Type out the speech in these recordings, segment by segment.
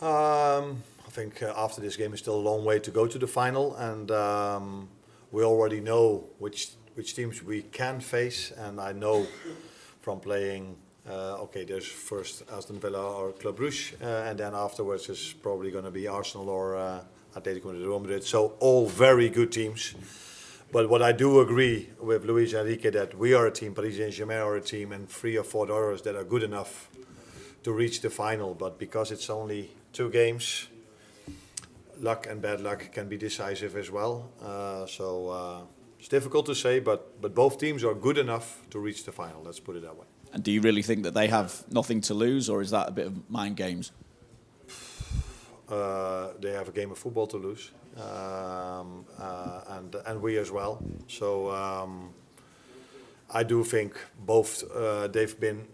I think after this game is still a long way to go to the final, and we already know which teams we can face. And I know from playing, okay, there's first Aston Villa or Club Brugge, and then afterwards is probably going to be Arsenal or Atletico Madrid. So all very good teams. But what I do agree with Luis Enrique that we are a team, Paris Saint-Germain are a team, and 3 or 4 others that are good enough to reach the final. But because it's only 2 games, luck and bad luck can be decisive as well. So it's difficult to say, but both teams are good enough to reach the final. Let's put it that way. And do you really think that they have nothing to lose, or is that a bit of mind games? They have a game of football to lose, and we as well. So I do think both they've been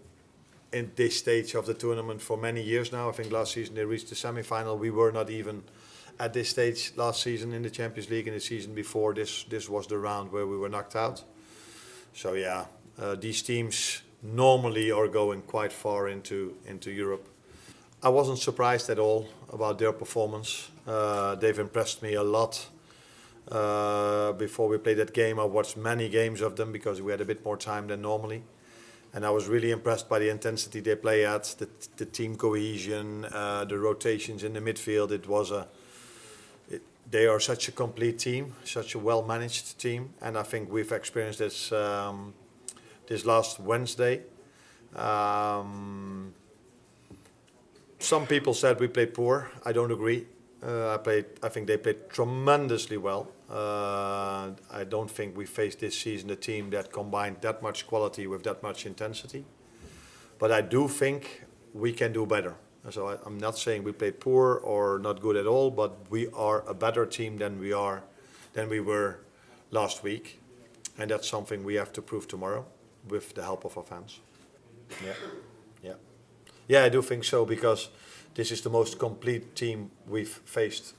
in this stage of the tournament for many years now. I think last season they reached the semi-final. We were not even at this stage last season in the Champions League. In the season before this was the round where we were knocked out. So yeah, these teams normally are going quite far into Europe. I wasn't surprised at all about their performance. They've impressed me a lot. Before we played that game, I watched many games of them because we had a bit more time than normally. And I was really impressed by the intensity they play at, the team cohesion, the rotations in the midfield. They are such a complete team, such a well-managed team. And I think we've experienced this this last Wednesday. Some people said we played poor. I don't agree. I think they played tremendously well. I don't think we faced this season a team that combined that much quality with that much intensity. But I do think we can do better. So I'm not saying we played poor or not good at all, but we are a better team than we were last week, and that's something we have to prove tomorrow with the help of our fans. Yeah, I do think so, because this is the most complete team we've faced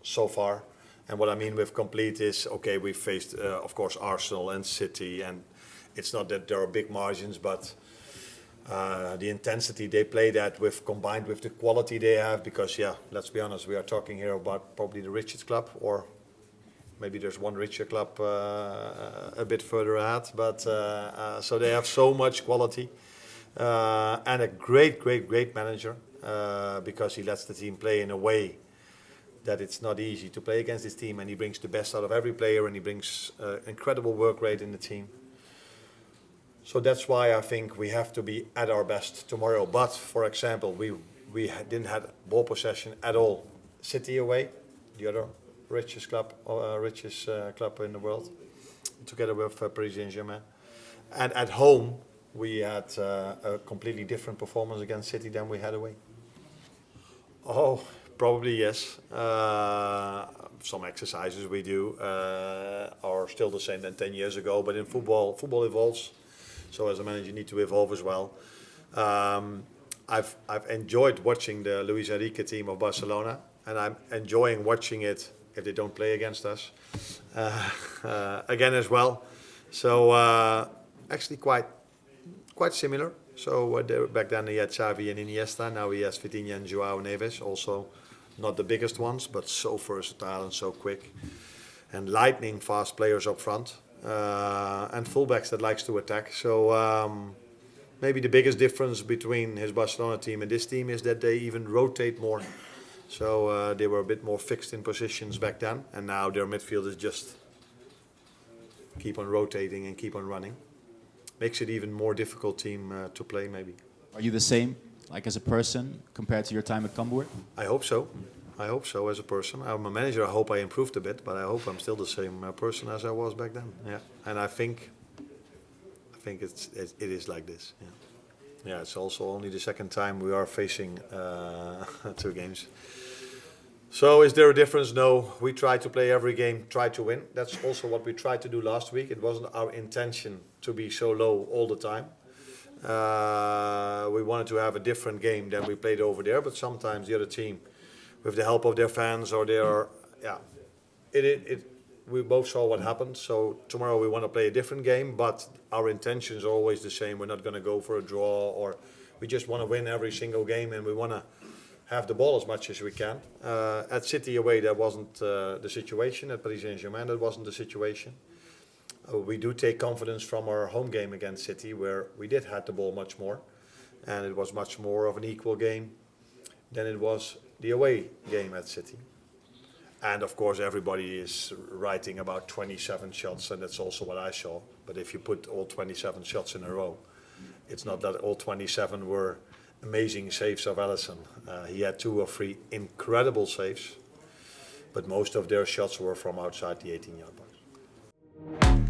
so far. And what I mean with complete is, okay, we've faced, of course, Arsenal and City, and it's not that there are big margins, but the intensity they play that with, combined with the quality they have, because, yeah, let's be honest, we are talking here about probably the richest club, or maybe there's one richer club a bit further ahead, but so they have so much quality. And a great manager, because he lets the team play in a way that it's not easy to play against this team, and he brings the best out of every player, and he brings incredible work rate in the team. So that's why I think we have to be at our best tomorrow. But for example, we didn't have ball possession at all. City away, the other richest club in the world, together with Paris Saint-Germain, and at home we had a completely different performance against City than we had away. Oh, probably yes. Some exercises we do are still the same than 10 years ago, but in football evolves. So as a manager, you need to evolve as well. I've enjoyed watching the Luis Enrique team of Barcelona, and I'm enjoying watching it if they don't play against us again as well. So actually quite similar. So back then he had Xavi and Iniesta. Now he has Vitinha and Joao Neves. Also not the biggest ones, but so versatile and so quick. And lightning fast players up front. And fullbacks that likes to attack. So maybe the biggest difference between his Barcelona team and this team is that they even rotate more. So they were a bit more fixed in positions back then. And now their midfield is just keep on rotating and keep on running. Makes it even more difficult team to play, maybe. Are you the same, like as a person, compared to your time at Cambuur? I hope so. I hope so as a person. I'm a manager. I hope I improved a bit, but I hope I'm still the same person as I was back then. Yeah, and I think it is like this. Yeah, it's also only the second time we are facing 2 games. So is there a difference? No. We try to play every game, try to win. That's also what we tried to do last week. It wasn't our intention to be so low all the time. We wanted to have a different game than we played over there, but sometimes the other team, with the help of their fans or their, we both saw what happened. So tomorrow we want to play a different game, but our intentions are always the same. We're not going to go for a draw, or we just want to win every single game, and we want to have the ball as much as we can. At City away, that wasn't the situation. At Paris Saint-Germain, that wasn't the situation. We do take confidence from our home game against City, where we did have the ball much more, and it was much more of an equal game than it was the away game at City. And of course, everybody is writing about 27 shots, and that's also what I saw. But if you put all 27 shots in a row, it's not that all 27 were amazing saves of Alisson. He had 2 or 3 incredible saves, but most of their shots were from outside the 18-yard box.